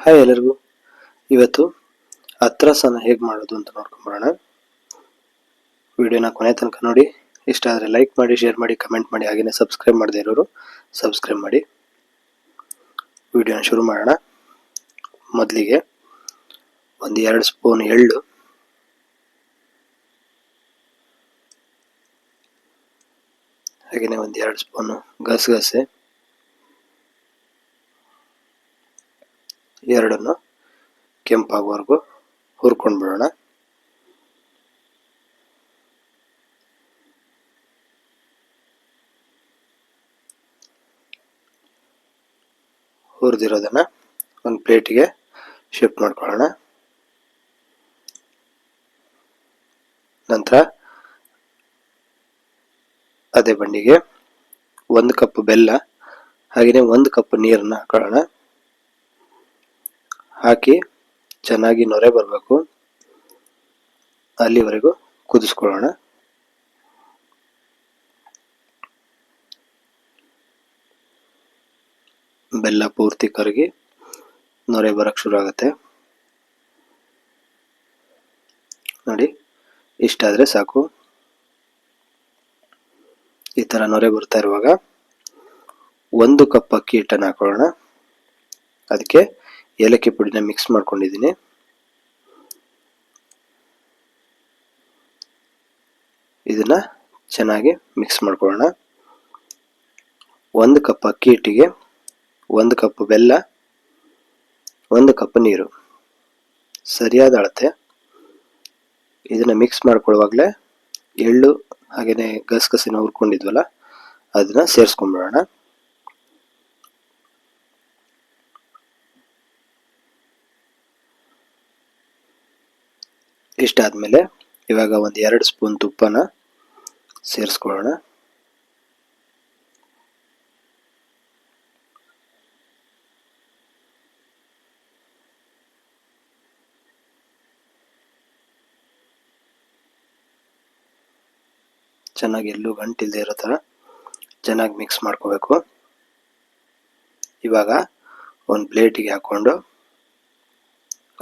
Hi ಎಲ್ಲರಿಗೂ. ಇವತ್ತು ಅತ್ರಸನ ಹೇಗೆ ಮಾಡೋದು ಅಂತ ನೋಡ್ಕೊಂಬರೋಣ. ವಿಡಿಯೋನ ಕೊನೆ ತನಕ ನೋಡಿ. ಇಷ್ಟ ಆದರೆ ಲೈಕ್ ಮಾಡಿ, ಶೇರ್ ಮಾಡಿ, ಕಮೆಂಟ್ ಮಾಡಿ. ಹಾಗೆಯೇ ಸಬ್ಸ್ಕ್ರೈಬ್ ಮಾಡದೇ ಇರೋರು ಸಬ್ಸ್ಕ್ರೈಬ್ ಮಾಡಿ. ವಿಡಿಯೋನ ಶುರು ಮಾಡೋಣ. ಮೊದಲಿಗೆ ಒಂದು 2 ಸ್ಪೂನ್ ಎಳ್ಳು, ಹಾಗೆಯೇ ಒಂದು 2 ಸ್ಪೂನು ಗಸಗಸೆ, ಎರಡನ್ನು ಕೆಂಪಾಗುವವರೆಗೂ ಹುರ್ಕೊಂಡು ಬಿಡೋಣ. ಹುರಿದಿರೋದನ್ನ ಒಂದು ಪ್ಲೇಟಿಗೆ ಶಿಫ್ಟ್ ಮಾಡ್ಕೊಳ್ಳೋಣ. ನಂತರ ಅದೇ ಬಂಡಿಗೆ 1 ಕಪ್ ಬೆಲ್ಲ, ಹಾಗೆಯೇ 1 ಕಪ್ ನೀರನ್ನು ಹಾಕೊಳ್ಳೋಣ. ಹಾಕಿ ಚೆನ್ನಾಗಿ ನೊರೆ ಬರಬೇಕು, ಅಲ್ಲಿವರೆಗೂ ಕುದಿಸ್ಕೊಳ್ಳೋಣ. ಬೆಲ್ಲ ಪೂರ್ತಿ ಕರಗಿ ನೊರೆ ಬರಕ್ಕೆ ಶುರು ಆಗುತ್ತೆ ನೋಡಿ. ಇಷ್ಟಾದರೆ ಸಾಕು. ಈ ಥರ ನೊರೆ ಬರ್ತಾ ಇರುವಾಗ 1 ಕಪ್ ಅಕ್ಕಿ ಹಿಟ್ಟನ್ನು ಹಾಕೊಳ್ಳೋಣ. ಅದಕ್ಕೆ ಏಲಕ್ಕಿ ಪುಡಿನ ಮಿಕ್ಸ್ ಮಾಡ್ಕೊಂಡಿದ್ದೀನಿ. ಇದನ್ನ ಚೆನ್ನಾಗಿ ಮಿಕ್ಸ್ ಮಾಡ್ಕೊಳ್ಳೋಣ. 1 ಕಪ್ ಅಕ್ಕಿ ಹಿಟ್ಟಿಗೆ 1 ಕಪ್ ಬೆಲ್ಲ, 1 ಕಪ್ ನೀರು, ಸರಿಯಾದ ಅಳತೆ. ಇದನ್ನ ಮಿಕ್ಸ್ ಮಾಡ್ಕೊಳ್ಳುವಾಗಲೇ ಎಳ್ಳು ಹಾಗೆಯೇ ಗಸಗಸಿನ ಹುರ್ಕೊಂಡಿದ್ವಲ್ಲ ಅದನ್ನ ಸೇರಿಸ್ಕೊಂಡ್ಬಿಡೋಣ. ಇಷ್ಟಾದ್ಮೇಲೆ ಇವಾಗ ಒಂದು 2 ಸ್ಪೂನ್ ತುಪ್ಪನ ಸೇರಿಸ್ಕೊಳ್ಳೋಣ. ಚೆನ್ನಾಗಿ ಎಲ್ಲೂ ಗಂಟಿಲ್ಲದೆ ಇರೋ ಥರ ಚೆನ್ನಾಗಿ ಮಿಕ್ಸ್ ಮಾಡ್ಕೋಬೇಕು. ಇವಾಗ ಒಂದು ಪ್ಲೇಟಿಗೆ ಹಾಕ್ಕೊಂಡು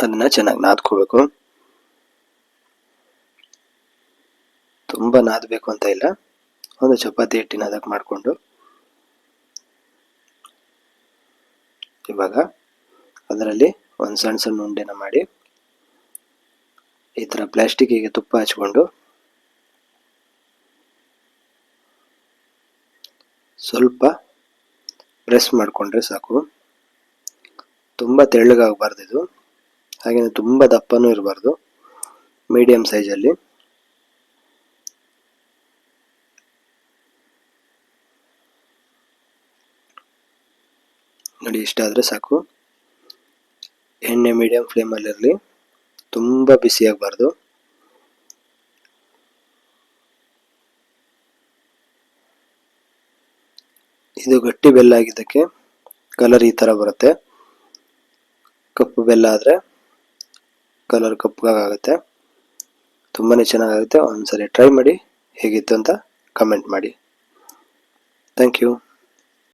ಅದನ್ನ ಚೆನ್ನಾಗಿ ನಾದ್ಕೋಬೇಕು. ತುಂಬ ನಾದಬೇಕು ಅಂತ ಇಲ್ಲ, ಒಂದು ಚಪಾತಿ ಹಿಟ್ಟಿನ ಅದಕ್ಕೆ ಮಾಡಿಕೊಂಡು ಇವಾಗ ಅದರಲ್ಲಿ ಒಂದು ಸಣ್ಣ ಸಣ್ಣ ಉಂಡೆನ ಮಾಡಿ ಈ ಥರ ಪ್ಲಾಸ್ಟಿಕ್ಕಿಗೆ ತುಪ್ಪ ಹಚ್ಕೊಂಡು ಸ್ವಲ್ಪ ಪ್ರೆಸ್ ಮಾಡಿಕೊಂಡ್ರೆ ಸಾಕು. ತುಂಬ ತೆಳ್ಳಗಾಗಬಾರ್ದು ಇದು, ಹಾಗೆಯೇ ತುಂಬ ದಪ್ಪನೂ ಇರಬಾರ್ದು, ಮೀಡಿಯಂ ಸೈಜಲ್ಲಿ. ನೋಡಿ, ಇಷ್ಟಾದರೆ ಸಾಕು. ಎಣ್ಣೆ ಮೀಡಿಯಂ ಫ್ಲೇಮಲ್ಲಿರಲಿ, ತುಂಬ ಬಿಸಿಯಾಗಬಾರ್ದು. ಇದು ಗಟ್ಟಿ ಬೆಲ್ಲ ಆಗಿದ್ದಕ್ಕೆ ಕಲರ್ ಈ ಥರ ಬರುತ್ತೆ. ಕಪ್ಪು ಬೆಲ್ಲ ಆದರೆ ಕಲರ್ ಕಪ್ಪಗಾಗುತ್ತೆ, ತುಂಬಾ ಚೆನ್ನಾಗಾಗುತ್ತೆ. ಒಂದ್ಸರಿ ಟ್ರೈ ಮಾಡಿ, ಹೇಗಿತ್ತು ಅಂತ ಕಮೆಂಟ್ ಮಾಡಿ. Thank you.